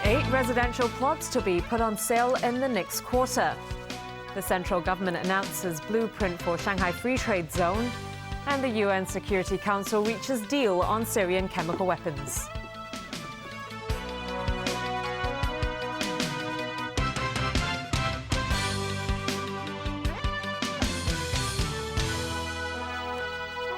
Eight residential plots to be put on sale in the next quarter. The central government announces blueprint for Shanghai Free Trade Zone, and the UN Security Council reaches deal on Syrian chemical weapons.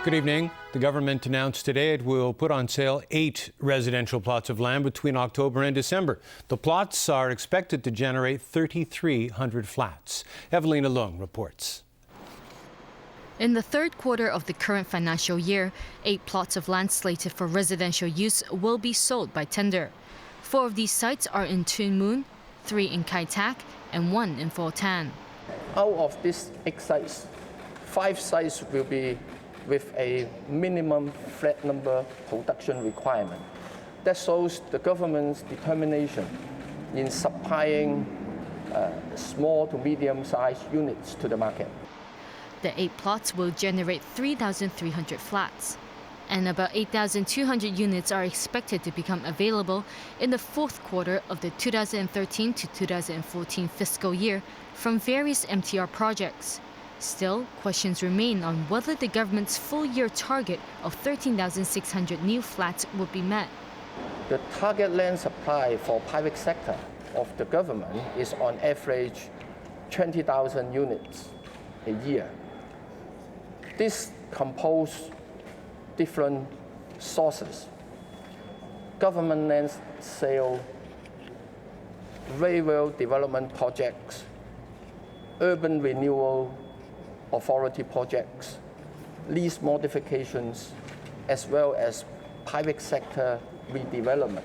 Good evening. The government announced today it will put on sale 8 residential plots of land between October and December. The plots are expected to generate 3,300 flats. Evelina Leung reports. In the third quarter of the current financial year, 8 plots of land slated for residential use will be sold by tender. 4 of these sites are in Tuen Mun, 3 in Kai Tak, and 1 in Fo Tan. Out of these 8 sites, 5 sites will be with a minimum flat number production requirement. That shows the government's determination in supplying small to medium-sized units to the market. The 8 plots will generate 3,300 flats, and about 8,200 units are expected to become available in the fourth quarter of the 2013 to 2014 fiscal year from various MTR projects. Still, questions remain on whether the government's full-year target of 13,600 new flats will be met. The target land supply for private sector of the government is on average 20,000 units a year. This composes different sources: government land sale, railway development projects, urban renewal authority projects, lease modifications, as well as private sector redevelopment.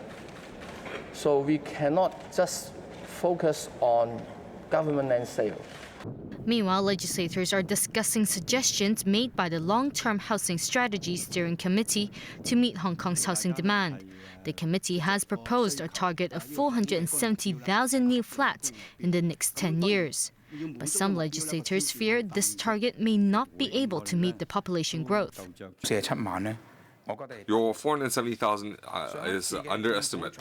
So we cannot just focus on government land sale. Meanwhile, legislators are discussing suggestions made by the Long-Term Housing Strategy Steering Committee to meet Hong Kong's housing demand. The committee has proposed a target of 470,000 new flats in the next 10 years. But some legislators fear this target may not be able to meet the population growth. Your 470,000 is underestimate.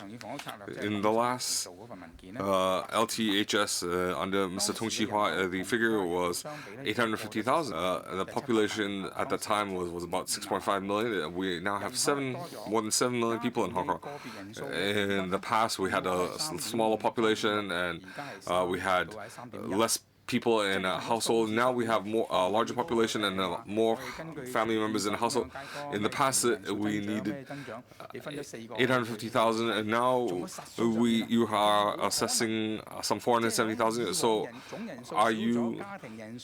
In the last LTHS under Mr. Tung Chee-hwa, the figure was 850,000. The population at the time was about 6.5 million. We now have more than 7 million people in Hong Kong. In the past, we had a smaller population and we had less people in a household. Now we have a larger population and more family members in a household. In the past, we needed 850,000, and now you are assessing some 470,000. So, are you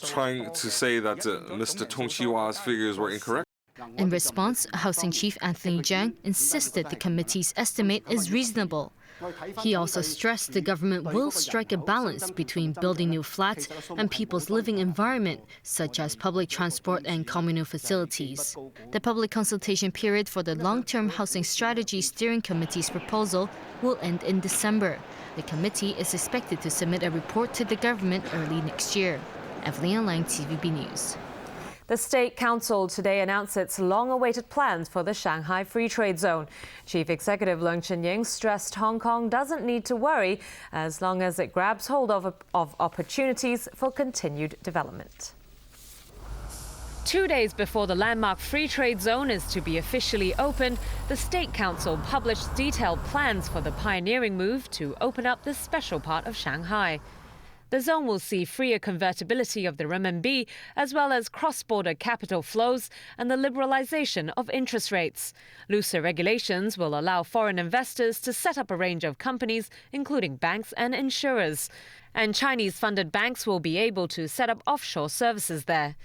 trying to say that Mr. Tung Chee-hwa's figures were incorrect? In response, Housing Chief Anthony Jiang insisted the committee's estimate is reasonable. He also stressed the government will strike a balance between building new flats and people's living environment, such as public transport and communal facilities. The public consultation period for the Long-Term Housing Strategy Steering Committee's proposal will end in December. The committee is expected to submit a report to the government early next year. Evelina Lang, TVB News. The State Council today announced its long-awaited plans for the Shanghai Free Trade Zone. Chief Executive Leung Chun-ying stressed Hong Kong doesn't need to worry as long as it grabs hold of opportunities for continued development. 2 days before the landmark Free Trade Zone is to be officially opened, the State Council published detailed plans for the pioneering move to open up this special part of Shanghai. The zone will see freer convertibility of the renminbi, as well as cross-border capital flows and the liberalization of interest rates. Looser regulations will allow foreign investors to set up a range of companies, including banks and insurers. And Chinese-funded banks will be able to set up offshore services there.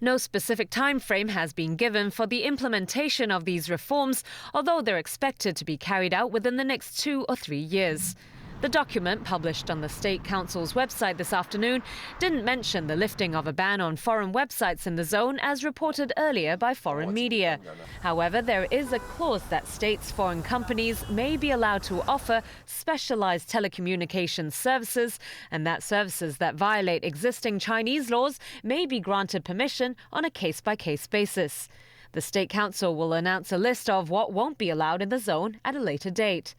No specific time frame has been given for the implementation of these reforms, although they're expected to be carried out within the next 2 or 3 years. The document, published on the State Council's website this afternoon, didn't mention the lifting of a ban on foreign websites in the zone, as reported earlier by foreign media. However, there is a clause that states foreign companies may be allowed to offer specialized telecommunications services, and that services that violate existing Chinese laws may be granted permission on a case-by-case basis. The State Council will announce a list of what won't be allowed in the zone at a later date.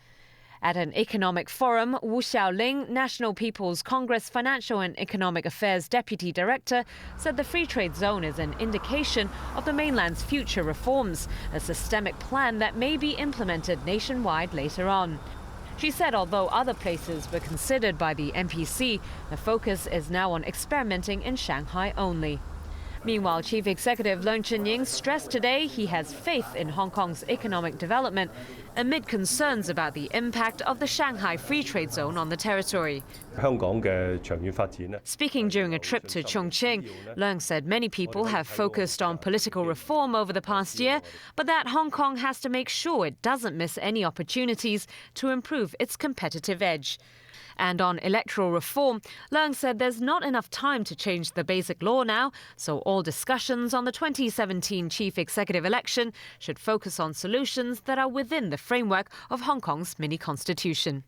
At an economic forum, Wu Xiaoling, National People's Congress Financial and Economic Affairs Deputy Director, said the free trade zone is an indication of the mainland's future reforms, a systemic plan that may be implemented nationwide later on. She said although other places were considered by the NPC, the focus is now on experimenting in Shanghai only. Meanwhile, Chief Executive Leung Chun-ying stressed today he has faith in Hong Kong's economic development amid concerns about the impact of the Shanghai Free Trade Zone on the territory. Speaking during a trip to Chongqing, Leung said many people have focused on political reform over the past year, but that Hong Kong has to make sure it doesn't miss any opportunities to improve its competitive edge. And on electoral reform, Leung said there's not enough time to change the basic law now, so all discussions on the 2017 chief executive election should focus on solutions that are within the framework of Hong Kong's mini-constitution.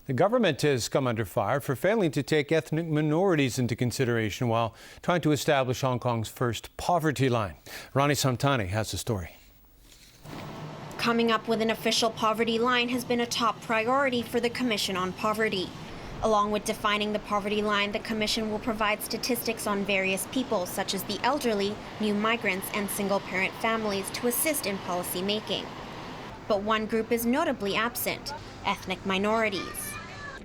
The government has come under fire for failing to take ethnic minorities into consideration while trying to establish Hong Kong's first poverty line. Rani Samtani has the story. Coming up with an official poverty line has been a top priority for the Commission on Poverty. Along with defining the poverty line, the Commission will provide statistics on various people, such as the elderly, new migrants, and single-parent families to assist in policy making. But one group is notably absent: ethnic minorities.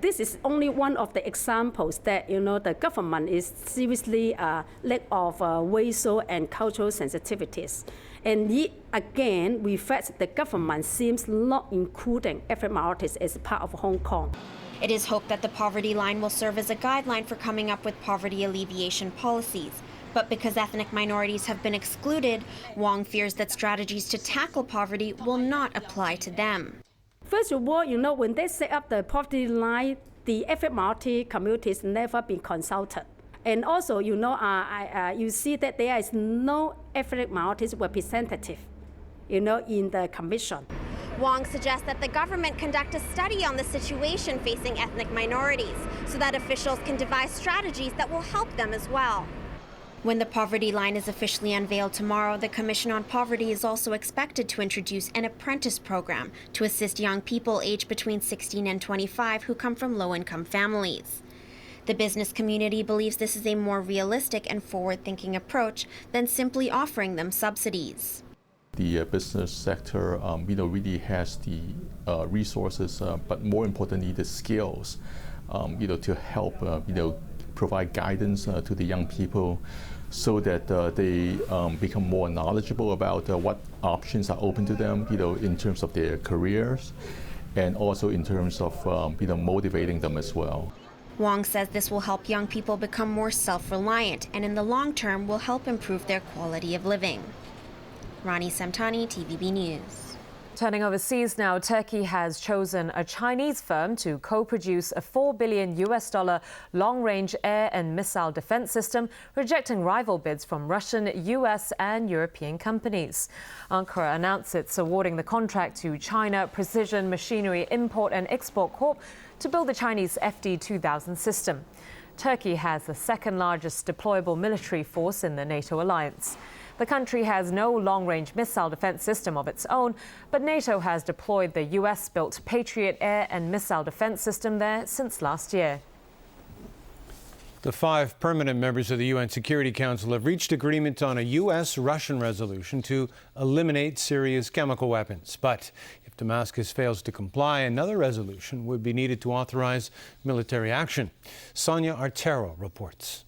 This is only one of the examples that, the government is seriously lack of racial and cultural sensitivities. And yet again reflects the government seems not including ethnic minorities as part of Hong Kong. It is hoped that the poverty line will serve as a guideline for coming up with poverty alleviation policies. But because ethnic minorities have been excluded, Wong fears that strategies to tackle poverty will not apply to them. First of all, when they set up the poverty line, the ethnic minority communities never been consulted. And also, you see that there is no ethnic minorities representative, in the commission. Wong suggests that the government conduct a study on the situation facing ethnic minorities so that officials can devise strategies that will help them as well. When the poverty line is officially unveiled tomorrow, the Commission on Poverty is also expected to introduce an apprentice program to assist young people aged between 16 and 25 who come from low-income families. The business community believes this is a more realistic and forward-thinking approach than simply offering them subsidies. The business sector, really has the resources, but more importantly, the skills, to help, provide guidance to the young people so that they become more knowledgeable about what options are open to them, in terms of their careers, and also in terms of, motivating them as well. Wong says this will help young people become more self-reliant and in the long term will help improve their quality of living. Rani Samtani, TVB News. Turning overseas now, Turkey has chosen a Chinese firm to co-produce a $4 billion long-range air and missile defense system, rejecting rival bids from Russian, US and European companies. Ankara announced it's awarding the contract to China Precision Machinery Import and Export Corp to build the Chinese FD-2000 system. Turkey has the second largest deployable military force in the NATO alliance. The country has no long-range missile defense system of its own, but NATO has deployed the US-built Patriot air and missile defense system there since last year. The 5 permanent members of the UN Security Council have reached agreement on a US-Russian resolution to eliminate Syria's chemical weapons. But if Damascus fails to comply, another resolution would be needed to authorize military action. Sonia Artero reports.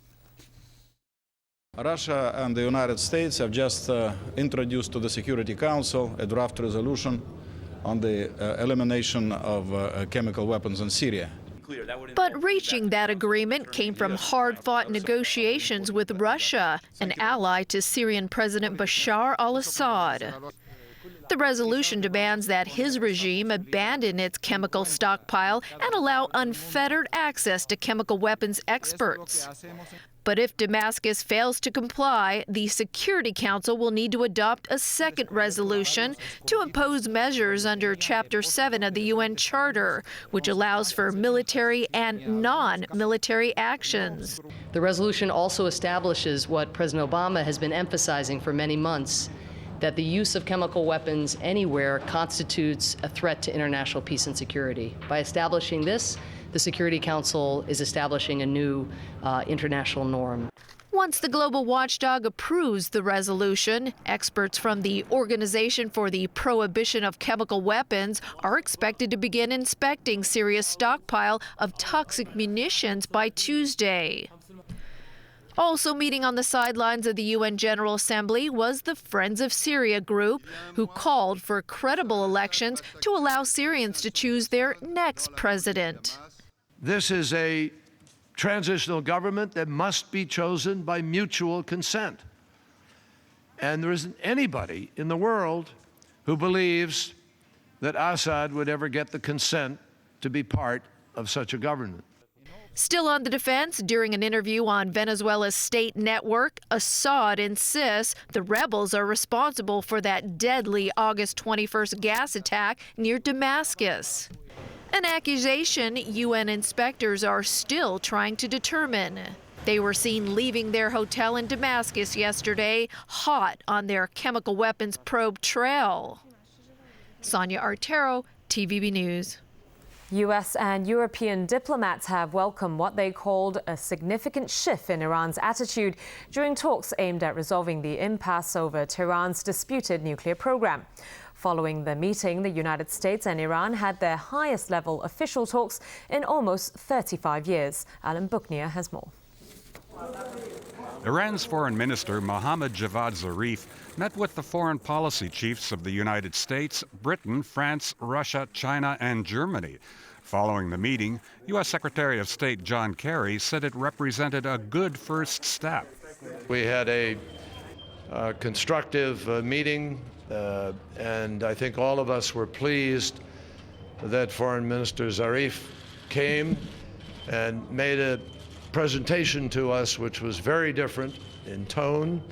Russia and the United States have just introduced to the Security Council a draft resolution on the elimination of chemical weapons in Syria. But reaching that agreement came from hard-fought negotiations with Russia, an ally to Syrian President Bashar al-Assad. The resolution demands that his regime abandon its chemical stockpile and allow unfettered access to chemical weapons experts. But if Damascus fails to comply, the Security Council will need to adopt a second resolution to impose measures under Chapter 7 of the UN Charter, which allows for military and non-military actions. The resolution also establishes what President Obama has been emphasizing for many months, that the use of chemical weapons anywhere constitutes a threat to international peace and security. By establishing this, the Security Council is establishing a new international norm. Once the global watchdog approves the resolution, experts from the Organization for the Prohibition of Chemical Weapons are expected to begin inspecting Syria's stockpile of toxic munitions by Tuesday. Also meeting on the sidelines of the UN General Assembly was the Friends of Syria group, who called for credible elections to allow Syrians to choose their next president. This is a transitional government that must be chosen by mutual consent. And there isn't anybody in the world who believes that Assad would ever get the consent to be part of such a government. Still on the defense, during an interview on Venezuela's state network, Assad insists the rebels are responsible for that deadly August 21st gas attack near Damascus. An accusation UN inspectors are still trying to determine. They were seen leaving their hotel in Damascus yesterday, hot on their chemical weapons probe trail. Sonia Artero, TVB News. US and European diplomats have welcomed what they called a significant shift in Iran's attitude during talks aimed at resolving the impasse over Tehran's disputed nuclear program. Following the meeting, the United States and Iran had their highest level official talks in almost 35 years. Alan Buchnier has more. Iran's Foreign Minister Mohammad Javad Zarif met with the foreign policy chiefs of the United States, Britain, France, Russia, China, and Germany. Following the meeting, U.S. Secretary of State John Kerry said it represented a good first step. We had a constructive meeting, and I think all of us were pleased that Foreign Minister Zarif came and made a presentation to us which was very different in tone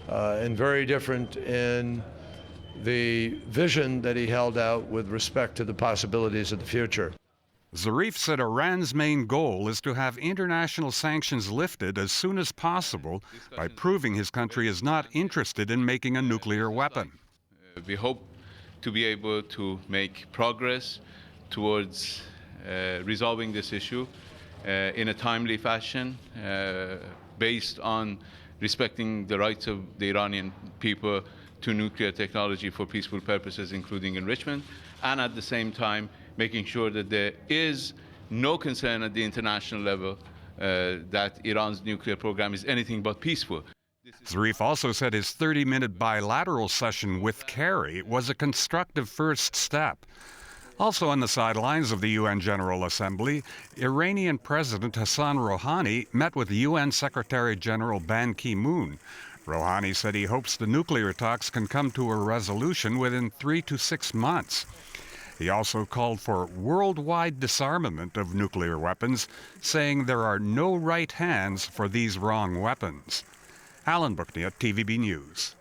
and very different in the vision that he held out with respect to the possibilities of the future. Zarif said Iran's main goal is to have international sanctions lifted as soon as possible by proving his country is not interested in making a nuclear weapon. We hope to be able to make progress towards resolving this issue in a timely fashion, based on respecting the rights of the Iranian people to nuclear technology for peaceful purposes, including enrichment, and at the same time making sure that there is no concern at the international level that Iran's nuclear program is anything but peaceful. Zarif also said his 30-minute bilateral session with Kerry was a constructive first step. Also on the sidelines of the UN General Assembly, Iranian President Hassan Rouhani met with UN Secretary General Ban Ki-moon. Rouhani said he hopes the nuclear talks can come to a resolution within 3 to 6 months. He also called for worldwide disarmament of nuclear weapons, saying there are no right hands for these wrong weapons. Alan Buchnier, TVB News.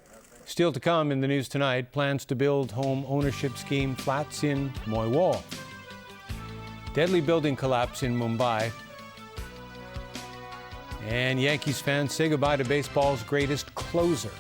Still to come in the news tonight, plans to build home ownership scheme flats in Moi Wo. Deadly building collapse in Mumbai. And Yankees fans say goodbye to baseball's greatest closer.